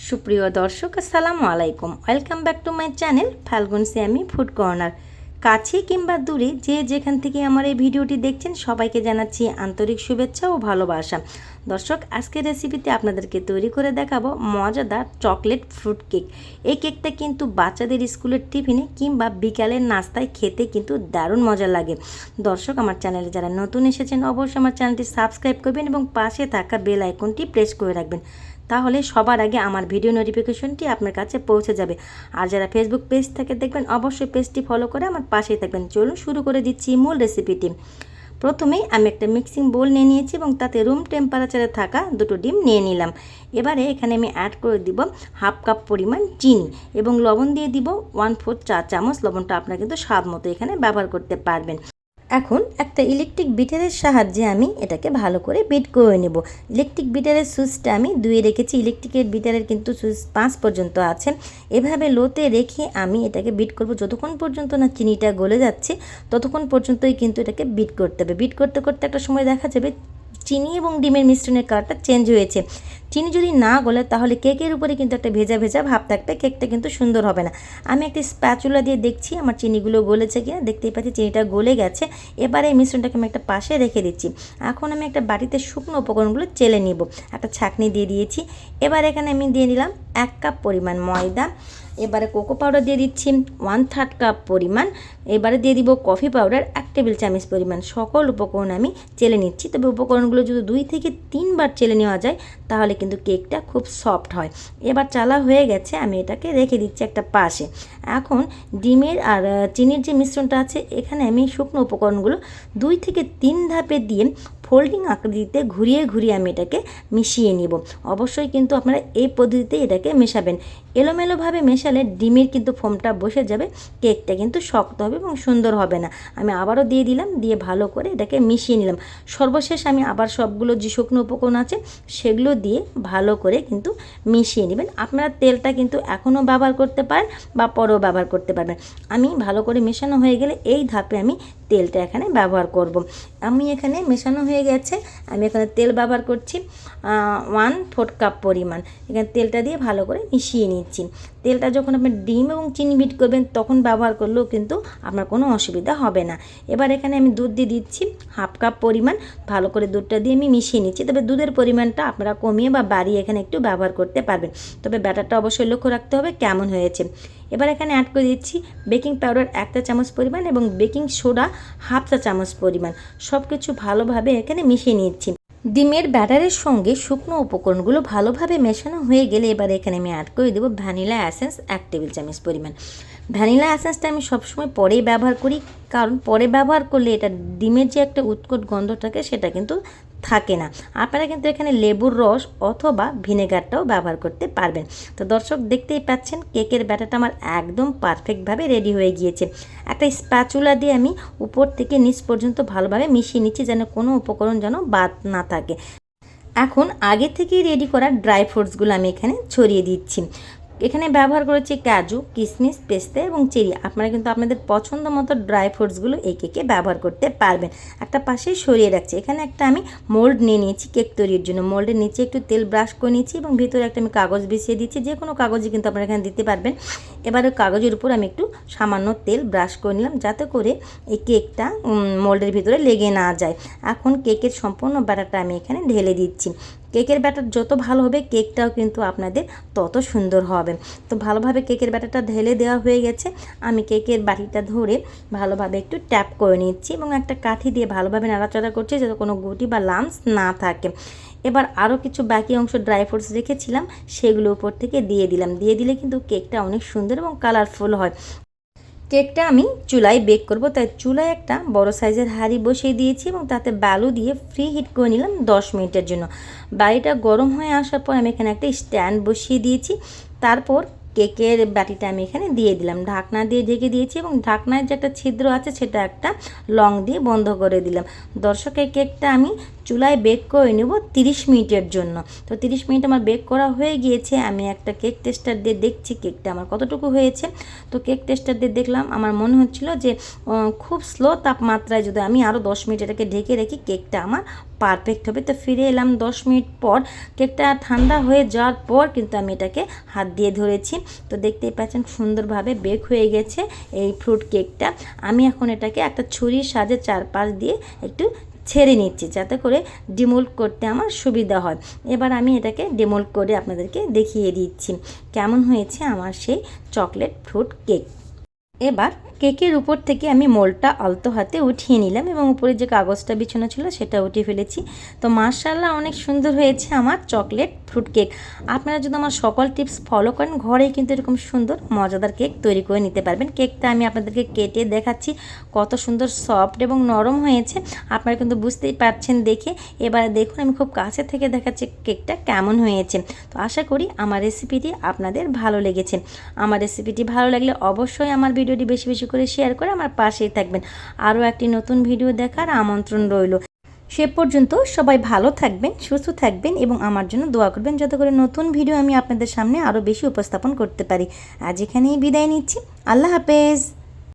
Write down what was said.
সুপ্রিয় দর্শক আসসালামু আলাইকুম, welcome back to my channel Falgun Siami food corner. কাছে কিংবা দূরে যে যেখান থেকে আমার এই ভিডিওটি দেখছেন সবাইকে জানাচ্ছি আন্তরিক শুভেচ্ছা ও ভালোবাসা। দর্শক, আজকের রেসিপিতে আপনাদেরকে তৈরি করে দেখাবো মজাদার চকলেট ফ্রুট কেক। এই কেকটা কিন্তু বাচ্চাদের স্কুলের টিফিনে কিংবা বিকালের নাস্তায় খেতে কিন্তু দারুণ মজা লাগে। দর্শক, আমার চ্যানেলে যারা নতুন এসেছেন অবশ্যই আমার চ্যানেলটি সাবস্ক্রাইব করবেন এবং পাশে থাকা বেল আইকনটি প্রেস করে রাখবেন, তাহলে সবার আগে আমার ভিডিও নোটিফিকেশনটি আপনার কাছে পৌঁছে যাবে। আর যারা ফেসবুক পেজ থেকে দেখবেন অবশ্যই পেজটি ফলো করে আমার পাশেই থাকবেন। চলুন শুরু করে দিচ্ছি মূল রেসিপিটি। প্রথমেই আমি একটা মিক্সিং বোল নিয়ে নিয়েছি এবং তাতে রুম টেম্পারেচারে থাকা দুটো ডিম নিয়ে নিলাম। এবারে এখানে আমি অ্যাড করে দিব হাফ কাপ পরিমাণ চিনি এবং লবণ দিয়ে দিব 1/4 চা চামচ। লবণটা আপনারা কিন্তু স্বাদ মতো এখানে ব্যবহার করতে পারবেন। এখন একটা ইলেকট্রিক বিটারের সাহায্যে আমি এটাকে ভালো করে বিট করে নেব। ইলেকট্রিক বিটারের সুইচটা আমি ধুয়ে রেখেছি। ইলেকট্রিকের বিটারের কিন্তু সুইচ 5 পর্যন্ত আছে। এভাবে লোতে রেখে আমি এটাকে বিট করব যতক্ষণ পর্যন্ত না চিনিটা গলে যাচ্ছে, ততক্ষণ পর্যন্তই কিন্তু এটাকে বিট করতে হবে। বিট করতে করতে একটা সময় দেখা যাবে চিনি এবং ডিমের মিশ্রণের কালারটা চেঞ্জ হয়েছে। চিনি যদি না গলে তাহলে কেকের উপরে কিন্তু একটা ভেজা ভেজা ভাব থাকবে, কেকটা কিন্তু সুন্দর হবে না। আমি একটা স্প্যাচুলা দিয়ে দেখছি আমার চিনিগুলো গলেছে কিনা। দেখতেই পাচ্ছি চিনিটা গলে গেছে। এবারে এই মিশ্রণটাকে আমি একটা পাশে রেখে দিচ্ছি। এখন আমি একটা বাটিতে শুকনো উপকরণগুলো চেলে নিব। একটা ছাঁকনি দিয়ে দিয়েছি। এবার এখানে আমি দিয়ে নিলাম 1 কাপ পরিমাণ ময়দা। এবারে কোকো পাউডার দিয়ে দিচ্ছি 1/3 কাপ পরিমাণ। এবারে দিয়ে দিব কফি পাউডার 1 টেবিল চামচ পরিমাণ। সকল উপকরণ আমি চেলে নিচ্ছি। তবে উপকরণগুলো যদি 2 থেকে 3 বার চেলে নেওয়া যায় তাহলে কিন্তু কেকটা খুব সফট হয়। এবার চালা হয়ে গেছে, আমি এটাকে রেখে দিচ্ছি একটা পাশে। এখন ডিমের আর চিনির যে মিশ্রণটা আছে এখানে আমি শুকনো উপকরণগুলো 2 থেকে 3 ধাপে দিয়ে ফোল্ডিং আকৃতিতে ঘুরিয়ে ঘুরিয়ে আমি এটাকে মিশিয়ে নিব। অবশ্যই কিন্তু আপনারা এই পদ্ধতিতে এটাকে মেশাবেন। এলোমেলোভাবে মেশালে ডিমের কিন্তু ফোমটা বসে যাবে, কেকটা কিন্তু শক্ত হবে এবং সুন্দর হবে না। আমি আবারও দিয়ে দিলাম, দিয়ে ভালো করে এটাকে মিশিয়ে নিলাম। সর্বশেষ আমি আবার সবগুলো যে শুকনো উপকরণ আছে সেগুলো দিয়ে ভালো করে কিন্তু মিশিয়ে নেবেন। আপনারা তেলটা কিন্তু এখনও ব্যবহার করতে পারেন বা পরেও ব্যবহার করতে পারবেন। আমি ভালো করে মেশানো হয়ে গেলে এই ধাপে আমি তেলটা এখানে ব্যবহার করব। আমি এখানে মেশানো হয়ে গেছে, আমি এখানে তেল ব্যবহার করছি 1/4 কাপ পরিমাণ। এখানে তেলটা দিয়ে ভালো করে মিশিয়ে নিচ্ছি। তেলটা যখন আপনি ডিম এবং চিনি বিট করবেন তখন ব্যবহার করলেও কিন্তু আপনার কোনো অসুবিধা হবে না। এবার এখানে আমি দুধ দিয়ে দিচ্ছি 1/2 কাপ পরিমাণ। ভালো করে দুধটা দিয়ে আমি মিশিয়ে নিচ্ছি। তবে দুধের পরিমাণটা আপনারা কমিয়ে বা বাড়িয়ে এখানে একটু ব্যবহার করতে পারবেন। তবে ব্যাটারটা অবশ্যই লক্ষ্য রাখতে হবে কেমন হয়েছে। এবার এখানে অ্যাড করে দিচ্ছি বেকিং পাউডার 1 চা চামচ পরিমাণ এবং বেকিং সোডা 1/2 চা চামচ পরিমাণ। সব কিছু ভালোভাবে এখানে মিশিয়ে নিচ্ছি। ডিমের ব্যাটারের সঙ্গে শুকনো উপকরণগুলো ভালোভাবে মেশানো হয়ে গেলে এবার এখানে আমি অ্যাড করে দেবো ভ্যানিলা এসেন্স 1 টেবিল চামচ পরিমাণ। ভ্যানিলা এসেন্সটা আমি সবসময় পরেই ব্যবহার করি, কারণ পরে ব্যবহার করলে এটা ডিমের যে একটা উৎকট গন্ধ থাকে সেটা কিন্তু থাকে না। আপনারা কিন্তু এখানে লেবুর রস অথবা ভিনেগারটাও ব্যবহার করতে পারবেন। তো দর্শক, দেখতেই পাচ্ছেন কেকের ব্যাটারটা আমার একদম পারফেক্টভাবে রেডি হয়ে গিয়েছে। একটা স্প্যাচুলা দিয়ে আমি উপর থেকে নিচ পর্যন্ত ভালোভাবে মিশিয়ে নিচ্ছি যেন কোনো উপকরণ যেন বাদ না থাকে। এখন আগে থেকেই রেডি করা ড্রাই ফ্রুটসগুলো আমি এখানে ছড়িয়ে দিচ্ছি। এখানে ব্যবহার করেছি কাজু, কিশমিশ, পেস্তা এবং চেরি। আপনারা কিন্তু আপনাদের পছন্দ মতো ড্রাই ফ্রুটসগুলো এই কেকে ব্যবহার করতে পারবেন। একটা পাশে সরিয়ে রাখছি। এখানে একটা আমি মোল্ড নিয়ে নিয়েছি কেক তৈরির জন্য। মোল্ডের নিচে একটু তেল ব্রাশ করে নিয়েছি এবং ভিতরে একটা আমি কাগজ বিছিয়ে দিচ্ছি। যে কোনো কাগজই কিন্তু আপনারা এখানে দিতে পারবেন। এবারে কাগজের উপর আমি একটু সামান্য তেল ব্রাশ করে নিলাম যাতে করে এই কেকটা মোল্ডের ভিতরে লেগে না যায়। এখন কেকের সম্পূর্ণ ব্যাটারটা আমি এখানে ঢেলে দিচ্ছি। কেকের ব্যাটার যত ভালো হবে কেকটাও কিন্তু আপনাদের তত সুন্দর হবে। তো ভালোভাবে কেকের ব্যাটারটা ঢেলে দেওয়া হয়ে গেছে। আমি কেকের বাটিটা ধরে ভালোভাবে একটু ট্যাপ করে নিচ্ছি এবং একটা কাঠি দিয়ে ভালোভাবে নাড়াচাড়া করছি যাতে কোনো গুটি বা লাম্পস না থাকে। এবার আরও কিছু বাকি অংশ ড্রাই ফ্রুটস রেখেছিলাম সেগুলো উপর থেকে দিয়ে দিলাম। দিয়ে দিলে কিন্তু কেকটা অনেক সুন্দর এবং কালারফুল হয়। কেকটা আমি চুলায় বেক করব, তাই চুলায় একটা বড় সাইজের হাঁড়ি বসিয়ে দিয়েছি এবং তাতে বালু দিয়ে ফ্রি হিট করে নিলাম 10 মিনিটের জন্য। বাড়িটা গরম হয়ে আসার পর আমি এখানে একটা স্ট্যান্ড বসিয়ে দিয়েছি। তারপর কেকের বাটিটা আমি এখানে দিয়ে দিলাম, ঢাকনা দিয়ে ঢেকে দিয়েছি এবং ঢাকনার যে একটা ছিদ্র আছে সেটা একটা লং দিয়ে বন্ধ করে দিলাম। দর্শক, এই কেকটা আমি চুলায় বেক করে নেব 30 মিনিটের জন্য। তো 30 মিনিট আমার বেক করা হয়ে গিয়েছে। আমি একটা কেক টেস্টার দিয়ে দেখছি কেকটা আমার কতটুকু হয়েছে। তো কেক টেস্টার দিয়ে দেখলাম, আমার মনে হচ্ছিল যে খুব স্লো তাপমাত্রায় যদি আমি আরও 10 মিনিট এটাকে ঢেকে রেখি কেকটা আমার পারফেক্ট হবে। তো ফিরে এলাম 10 মিনিট পর। কেকটা ঠান্ডা হয়ে যাওয়ার পর কিন্তু আমি এটাকে হাত দিয়ে ধরেছি। তো দেখতেই পাচ্ছেন সুন্দরভাবে বেক হয়ে গেছে এই ফ্রুট কেকটা। আমি এখন এটাকে একটা ছুরির সাহায্যে চারপাশ দিয়ে একটু ছেড়ে নিচ্ছি, যাতে করে ডিমোল্ড করতে আমার সুবিধা হয়। এবার আমি এটাকে ডিমোল্ড করে আপনাদেরকে দেখিয়ে দিচ্ছি কেমন হয়েছে আমার সেই চকলেট ফ্রুট কেক। এবার কেকের উপর থেকে আমি মোলটা আলতো হাতে উঠিয়ে নিলাম এবং উপরে যে কাগজটা বিছানো ছিল সেটা উঠিয়ে ফেলেছি। তো মাশাআল্লাহ অনেক সুন্দর হয়েছে আমার চকলেট ফ্রুট কেক। আপনারা যদি আমার সকল টিপস ফলো করেন, ঘরেই কিন্তু এরকম সুন্দর মজাদার কেক তৈরি করে নিতে পারবেন। কেকটা আমি আপনাদেরকে কেটে দেখাচ্ছি কত সুন্দর সফট এবং নরম হয়েছে, আপনারা কিন্তু বুঝতেই পারছেন দেখে। এবার দেখুন আমি খুব কাছে থেকে দেখাচ্ছি কেকটা কেমন হয়েছে। তো আশা করি আমার রেসিপিটি আপনাদের ভালো লেগেছে। আমার রেসিপিটি ভালো লাগলে অবশ্যই আমার ভিডিওটি বেশি বেশি করে শেয়ার করে আমার পাশেই থাকবেন। আরও একটি নতুন ভিডিও দেখার আমন্ত্রণ রইল। সে পর্যন্ত সবাই ভালো থাকবেন, সুস্থ থাকবেন এবং আমার জন্য দোয়া করবেন, যাতে করে নতুন ভিডিও আমি আপনাদের সামনে আরও বেশি উপস্থাপন করতে পারি। আজ এখানেই বিদায় নিচ্ছি। আল্লাহ হাফেজ।